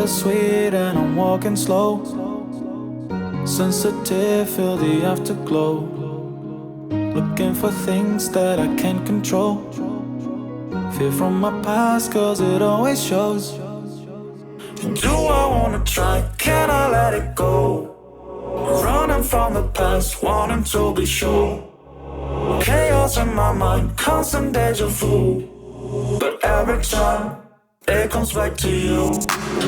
bittersweet and I'm walking slow. Sensitive, feel the afterglow. Looking for things that I can't control. Fear from my past cause it always shows. Do I wanna try? Can I let it go? Running from the past, wanting to be sure. Chaos in my mind, constant deja vu. But every time, it comes back to you.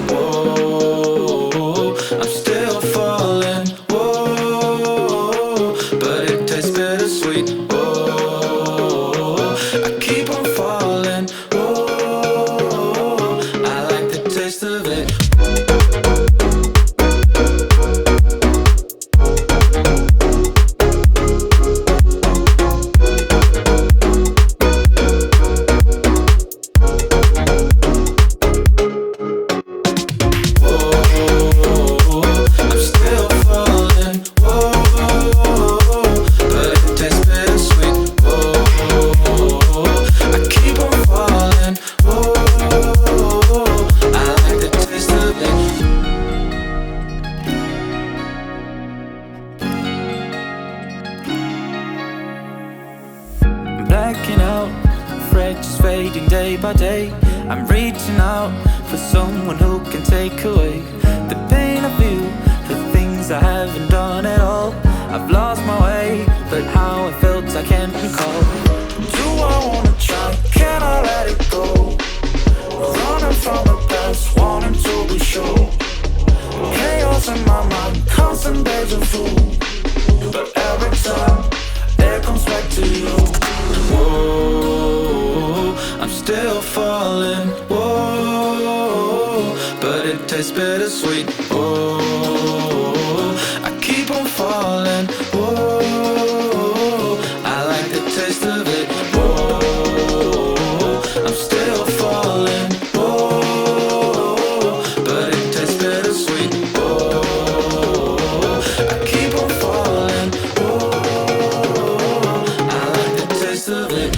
Whoa, I'm still falling. Whoa, but it tastes bittersweet. Whoa, I keep on falling. Whoa, I like the taste of it. Blacking out, afraid just fading day by day. I'm reaching out for someone who can take away the pain I feel, the things I haven't done at all. I've lost my way, but how I felt I can't recall. Do I wanna try? Can I let it go? Running from the past, wanting to be sure. Chaos in my mind, constant deja vu. But every time, it comes back to you. Whoa, I'm still falling. Whoa, but it tastes bittersweet. Whoa, I keep on falling. Whoa, I like the taste of it. Whoa, I'm still falling. Whoa, but it tastes bittersweet. Whoa, I keep on falling. Whoa, I like the taste of it.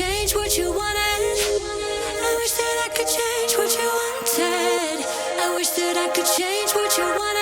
change what you wanted. I wish that I could change what you wanted. I wish that I could change what you wanted.